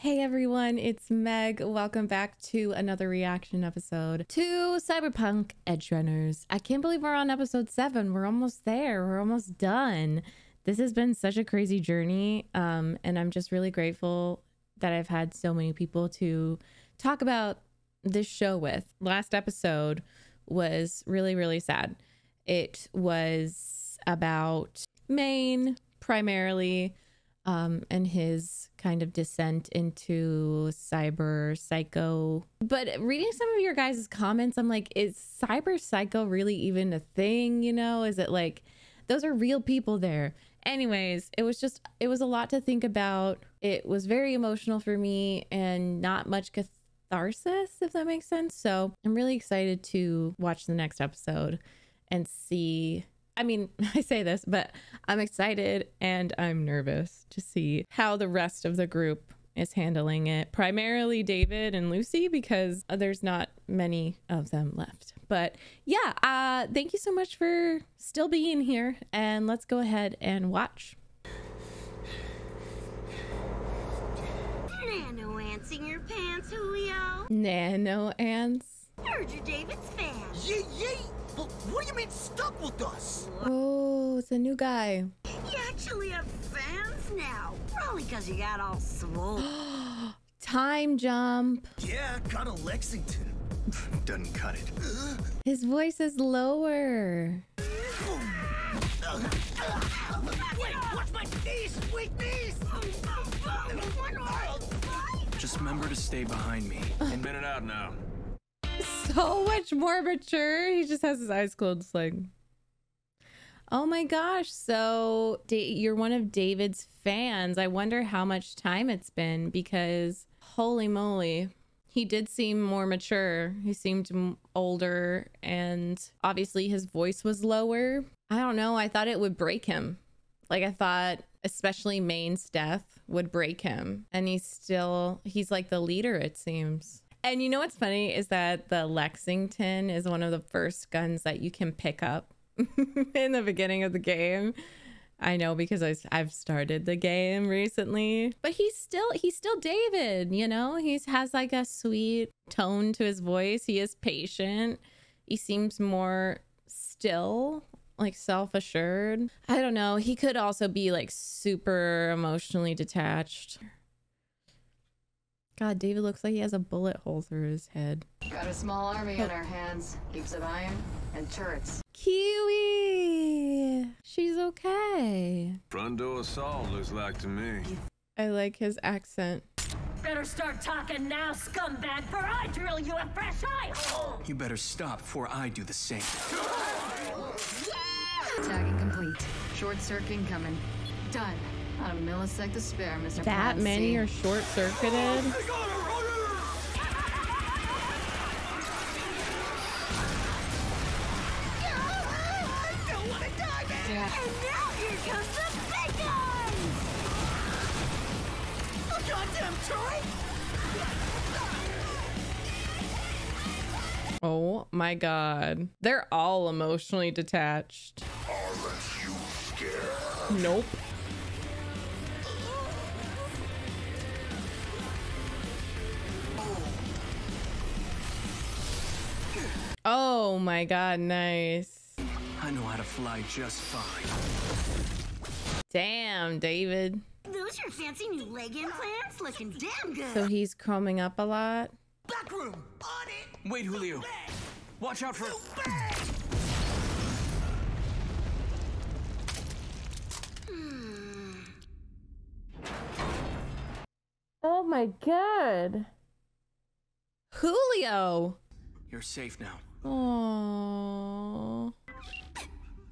Hey everyone, it's Meg. Welcome back to another reaction episode to Cyberpunk Edgerunners. I can't believe we're on episode 7. We're almost there. We're almost done. This has been such a crazy journey, and I'm just really grateful that I've had so many people to talk about this show with. Last episode was really, really sad. It was about Maine primarily, and his kind of descent into cyber psycho. But reading some of your guys' comments, I'm like, is cyber psycho really even a thing? You know, is it like those are real people there? Anyways, it was a lot to think about. It was very emotional for me and not much catharsis, if that makes sense. So I'm really excited to watch the next episode and see. I mean, I say this, but I'm excited and I'm nervous to see how the rest of the group is handling it. Primarily David and Lucy, because there's not many of them left. But yeah, thank you so much for still being here, and let's go ahead and watch. Nano ants in your pants, Julio. Nano ants. Heard you're David's fan. Yeet, yeet. But what do you mean stuck with us? Oh, it's a new guy. You actually have fans now. Probably because you got all swole. Time jump. Yeah, got a Lexington. Doesn't cut it. His voice is lower. Wait, watch my knees! Weak knees! Just remember to stay behind me. And minute out now. So much more mature. He just has his eyes closed, just like, oh my gosh. So you're one of David's fans. I wonder how much time it's been, because holy moly, he did seem more mature. He seemed older, and obviously his voice was lower. I don't know, I thought it would break him. Like, I thought especially Maine's death would break him, and he's like the leader, it seems. And you know what's funny is that the Lexington is one of the first guns that you can pick up in the beginning of the game. I know, because I've started the game recently. But he's still David, you know? He has like a sweet tone to his voice. He is patient. He seems more still, like self-assured. I don't know. He could also be like super emotionally detached. God, David looks like he has a bullet hole through his head. Got a small army on our hands. Heaps of iron and turrets. Kiwi! She's okay. Front door assault looks like to me. I like his accent. Better start talking now, scumbag, for I drill you a fresh eye hole. You better stop before I do the same. Tagging complete. Short circuit coming. Done. Not a millisecond to spare, Mr. That many are short-circuited? And now here comes the big guns! A goddamn turret? Oh my god. They're all emotionally detached. Unless you scared. Nope. Oh my god, nice. I know how to fly just fine. Damn, David. Those your fancy new leg implants? Looking damn good. So he's chroming up a lot. Back room! On it! Wait, Julio. Watch out for... Oh my god. Julio. You're safe now. Oh.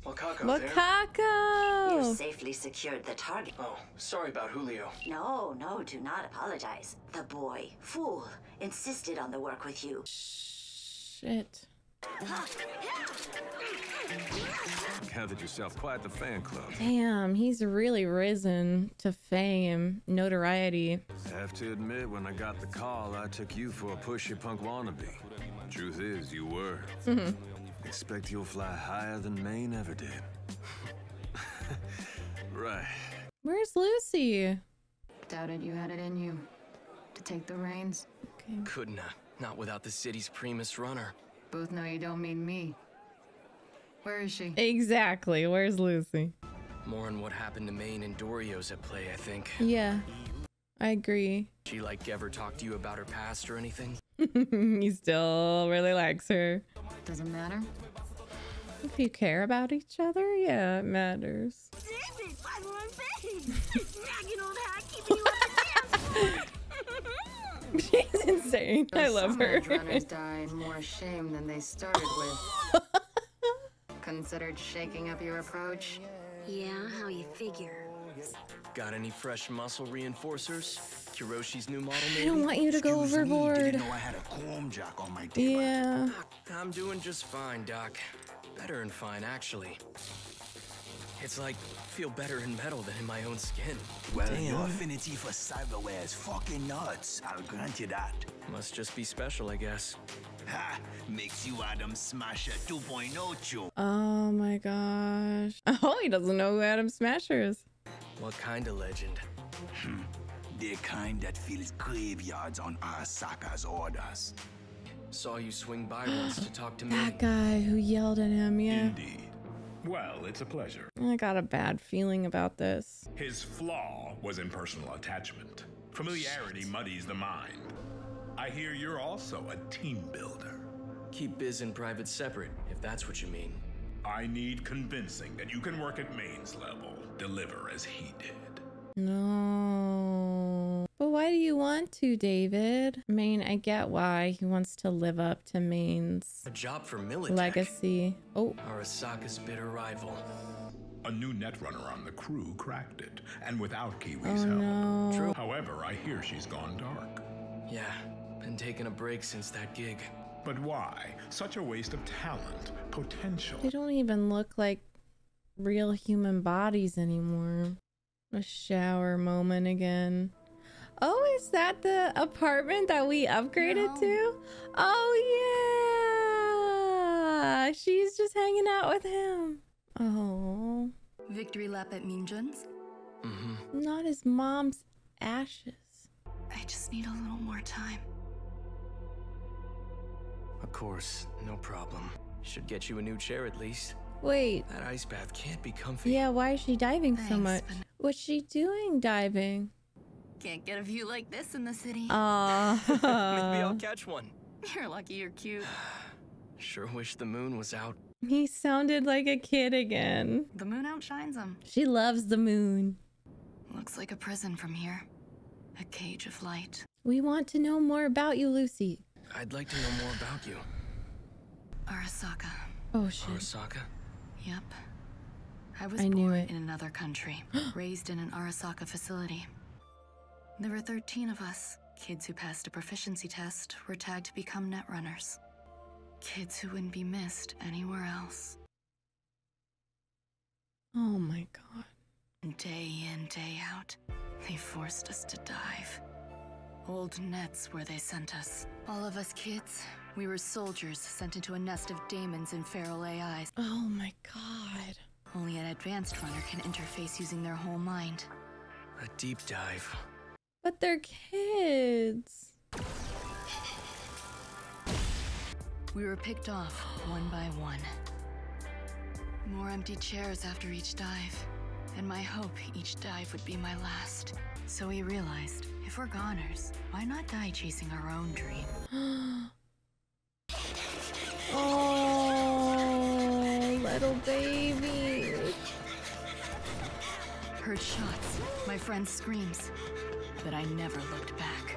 Wakako there? Wakako. You safely secured the target. Oh, sorry about Julio. No, do not apologize. The boy, fool, insisted on the work with you. Shit. Gathered yourself quite the fan club. Damn, he's really risen to fame, notoriety. Have to admit, when I got the call, I took you for a pushy punk wannabe. Truth is, you were. Expect you'll fly higher than Maine ever did. Right. Where's Lucy? Doubted you had it in you. take the reins? Okay. Couldn't, not without the city's primus runner. Both know you don't mean me. Where is she? Exactly. Where's Lucy? More on what happened to Maine and Dorio's at play, I think. Yeah, I agree. She, like, ever talk to you about her past or anything? He still really likes her. Doesn't matter. If you care about each other, yeah, it matters. She's insane. I love Some her. edge runners die more ashamed than they started with. Considered shaking up your approach? Yeah, how you figure? Got any fresh muscle reinforcers? Kiroshi's new model, I maybe? don't want you to go Excuse me, overboard. didn't know I had a comb jack on my table. Yeah. I'm doing just fine, Doc. Better than fine, actually. It's like, feel better in metal than in my own skin. Well, your affinity for cyberware is fucking nuts. I'll grant you that. Must just be special, I guess. Ha! Makes you Adam Smasher 2.0, Joe. Oh my gosh. Oh, he doesn't know who Adam Smasher is. What kind of legend? The kind that fills graveyards on Arasaka's orders. Saw you swing by once to talk to me. That guy who yelled at him, yeah. Indeed. Well, it's a pleasure. I got a bad feeling about this. His flaw was in personal attachment. Familiarity muddies the mind. I hear you're also a team builder. Keep biz and private separate, if that's what you mean. I need convincing that you can work at Maine's level, deliver as he did. No. But why do you want to, David? I mean, I get why he wants to live up to Maine's A job for Militech. legacy. Oh, Arasaka's bitter rival. A new netrunner on the crew cracked it, and without Kiwi's oh help. no. True. However, I hear she's gone dark. Yeah, been taking a break since that gig. But why? Such a waste of talent, potential. They don't even look like real human bodies anymore. A shower moment again. Oh, is that the apartment that we upgraded to? Oh, yeah. She's just hanging out with him. Oh. Victory lap at Minjun's? Mm-hmm. Not his mom's ashes. I just need a little more time. Of course, no problem. Should get you a new chair at least. Wait. That ice bath can't be comfy. Yeah, why is she diving so Thanks, much? but- What's she doing diving? Can't get a view like this in the city. Maybe I'll Aww. catch one. You're lucky you're cute. Sure wish the moon was out. He sounded like a kid again. The moon outshines him. She loves the moon. Looks like a prison from here. A cage of light. We want to know more about you, Lucy. I'd like to know more about you. Arasaka. Oh, shit. Arasaka? Yep. I was I knew born it. in another country, raised in an Arasaka facility. There were 13 of us. Kids who passed a proficiency test were tagged to become netrunners. Kids who wouldn't be missed anywhere else. Oh my god. Day in, day out, they forced us to dive. Old nets where they sent us. All of us kids, we were soldiers sent into a nest of daemons and feral AIs. Oh my god. Only an advanced runner can interface using their whole mind. A deep dive. But they're kids. We were picked off one by one. More empty chairs after each dive. And my hope each dive would be my last. So we realized, if we're goners, why not die chasing our own dream? Oh, little baby. Heard shots, my friends' screams, but I never looked back.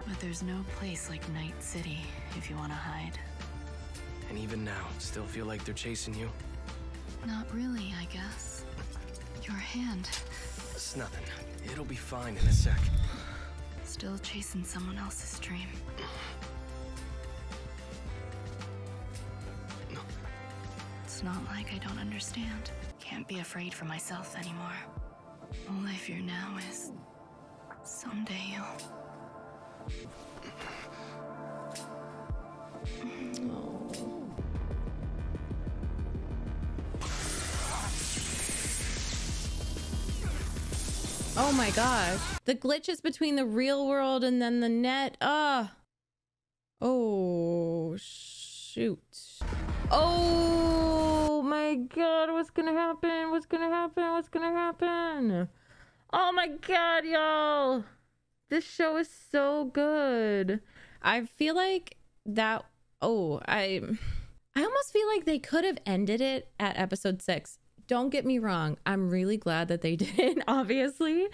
But there's no place like Night City if you want to hide. And even now, still feel like they're chasing you? Not really, I guess. Your hand, It's nothing. It'll be fine in a sec. still chasing someone else's dream. No. It's not like I don't understand. Can't be afraid for myself anymore. All I fear now is someday you'll... Oh my gosh. The glitches between the real world and then the net. Oh, shoot. Oh my God. What's gonna happen? What's gonna happen? What's gonna happen? Oh my God, y'all. This show is so good. I feel like that. Oh, I almost feel like they could have ended it at episode 6. Don't get me wrong. I'm really glad that they didn't, obviously,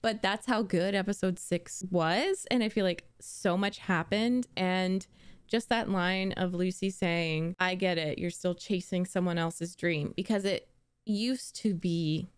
but that's how good episode 6 was. And I feel like so much happened. And just that line of Lucy saying, I get it, you're still chasing someone else's dream, because it used to be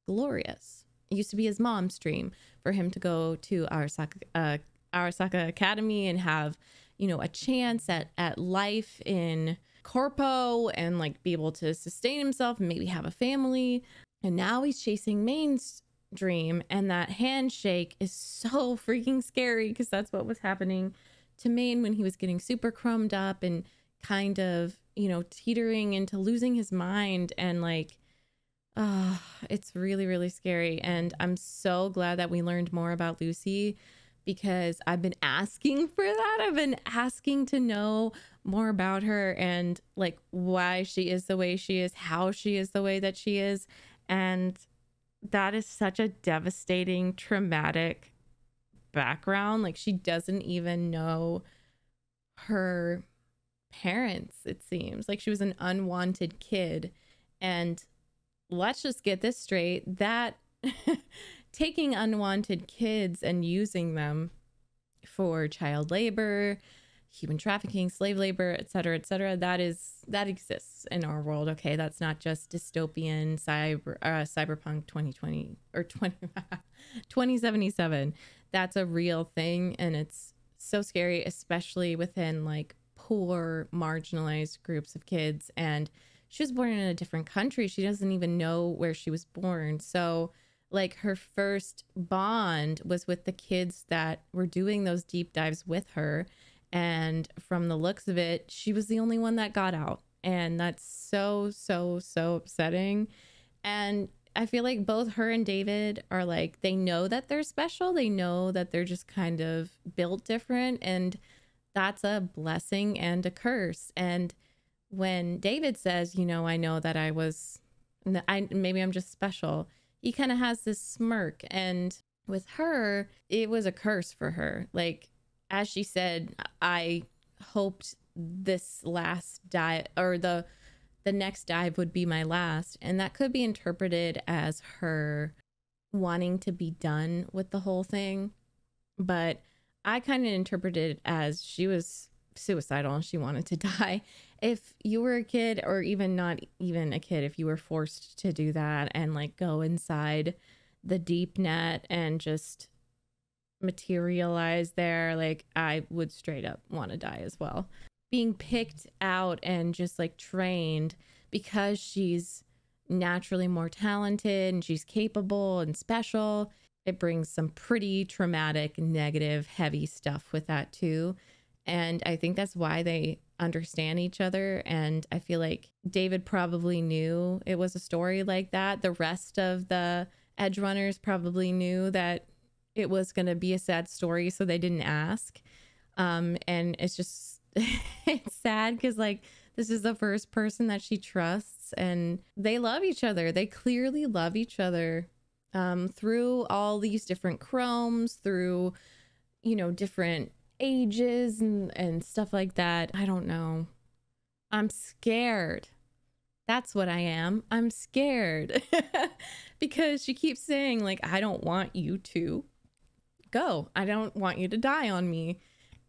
glorious. It used to be his mom's dream for him to go to Arasaka Academy and have, you know, a chance at life in Corpo and like be able to sustain himself and maybe have a family. And now he's chasing Main's dream, and that handshake is so freaking scary, because that's what was happening to Main when he was getting super crumbed up and kind of, you know, teetering into losing his mind. And like, it's really, really scary. And I'm so glad that we learned more about Lucy, because I've been asking for that. I've been asking to know more about her and like why she is the way she is, how she is the way that she is. And that is such a devastating, traumatic background. Like, she doesn't even know her parents, it seems. Like, she was an unwanted kid. And let's just get this straight, that taking unwanted kids and using them for child labor, human trafficking, slave labor, etc., that exists in our world. Okay, that's not just dystopian cyberpunk 2020 or 2077. That's a real thing, and it's so scary, especially within like poor, marginalized groups of kids. And she was born in a different country. She doesn't even know where she was born. So like, her first bond was with the kids that were doing those deep dives with her. And from the looks of it, she was the only one that got out. And that's so, so, so upsetting. And I feel like both her and David are like, they know that they're special. They know that they're just kind of built different. And that's a blessing and a curse. And when David says, you know, I know that maybe I'm just special, he kind of has this smirk. And with her, it was a curse for her. Like, as she said, I hoped this last dive, or the next dive, would be my last. And that could be interpreted as her wanting to be done with the whole thing. But I kind of interpreted it as she was suicidal and she wanted to die. If you were a kid, or even not even a kid, if you were forced to do that and like go inside the deep net and just materialize there, like, I would straight up want to die as well. Being picked out and just like trained because she's naturally more talented and she's capable and special, it brings some pretty traumatic, negative, heavy stuff with that too. And I think that's why they understand each other. And I feel like David probably knew it was a story like that. The rest of the Edge Runners probably knew that it was going to be a sad story, so they didn't ask. And it's just, it's sad because like, this is the first person that she trusts, and they love each other. They clearly love each other through all these different chromes, through, you know, different ages and stuff like that. I don't know. I'm scared. That's what I am. I'm scared because she keeps saying like, I don't want you to go. I don't want you to die on me.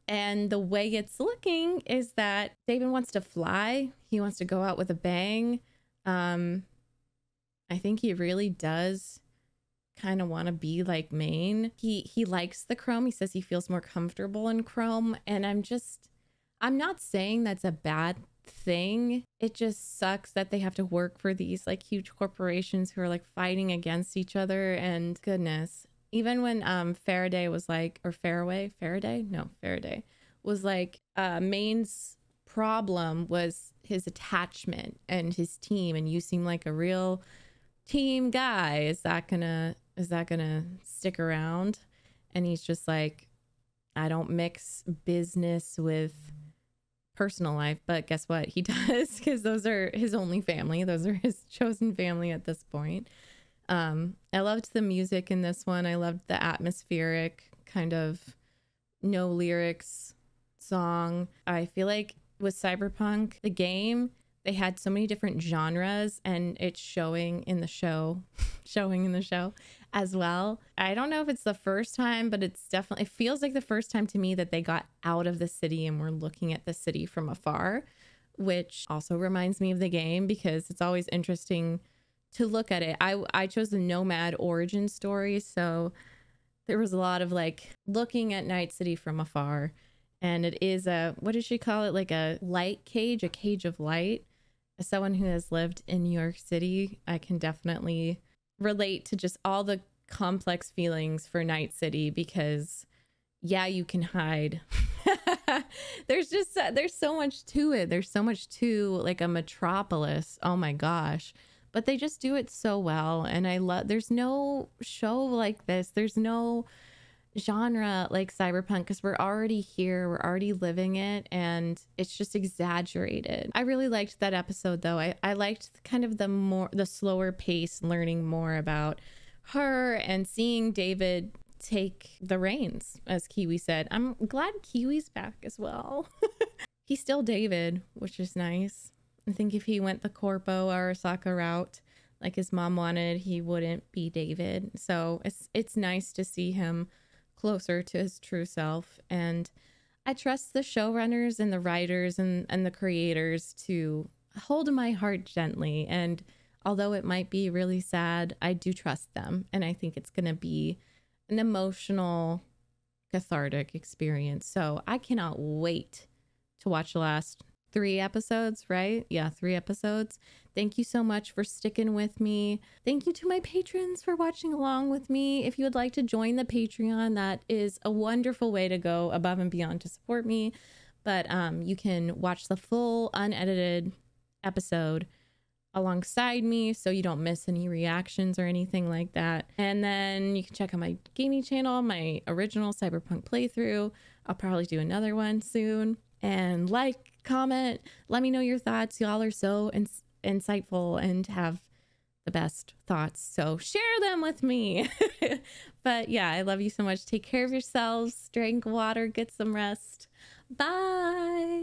And the way it's looking is that David wants to fly. He wants to go out with a bang. I think he really does kind of want to be like Main. He likes the chrome. He says he feels more comfortable in chrome. And I'm not saying that's a bad thing. It just sucks that they have to work for these like huge corporations who are like fighting against each other. And goodness, even when Faraday was like, or Faraday was like, Main's problem was his attachment and his team, and you seem like a real team guy. Is that gonna Is that gonna stick around? And he's just like, I don't mix business with personal life. But guess what? He does, because those are his only family. Those are his chosen family at this point. I loved the music in this one. I loved the atmospheric kind of no lyrics song. I feel like with Cyberpunk, the game, they had so many different genres, and it's showing in the show as well. I don't know if it's the first time, but it's definitely, it feels like the first time to me that they got out of the city and were looking at the city from afar, which also reminds me of the game, because it's always interesting to look at it. I chose the Nomad origin story, so there was a lot of like looking at Night City from afar. And it is a, what does she call it? Like a light cage, a cage of light. As someone who has lived in New York City, I can definitely relate to just all the complex feelings for Night City, because yeah, you can hide. There's so much to it. There's so much to like a metropolis. Oh my gosh. But they just do it so well. And I love, there's no show like this. There's no genre like Cyberpunk, because we're already here, we're already living it, and it's just exaggerated. I really liked that episode though. I liked kind of the slower pace, learning more about her and seeing David take the reins, as Kiwi said. I'm glad Kiwi's back as well. He's still David, which is nice. I think if he went the Corpo Arasaka route like his mom wanted, he wouldn't be David. So it's nice to see him closer to his true self. And I trust the showrunners and the writers and the creators to hold my heart gently. And although it might be really sad, I do trust them. And I think it's going to be an emotional, cathartic experience. So I cannot wait to watch the last 3 episodes, right? Yeah, 3 episodes. Thank you so much for sticking with me. Thank you to my patrons for watching along with me. If you would like to join the Patreon, that is a wonderful way to go above and beyond to support me. But you can watch the full unedited episode alongside me, so you don't miss any reactions or anything like that. And then you can check out my gaming channel, my original Cyberpunk playthrough. I'll probably do another one soon. And like, comment, let me know your thoughts. Y'all are so insightful and have the best thoughts, so share them with me. But yeah, I love you so much. Take care of yourselves, drink water, get some rest. Bye.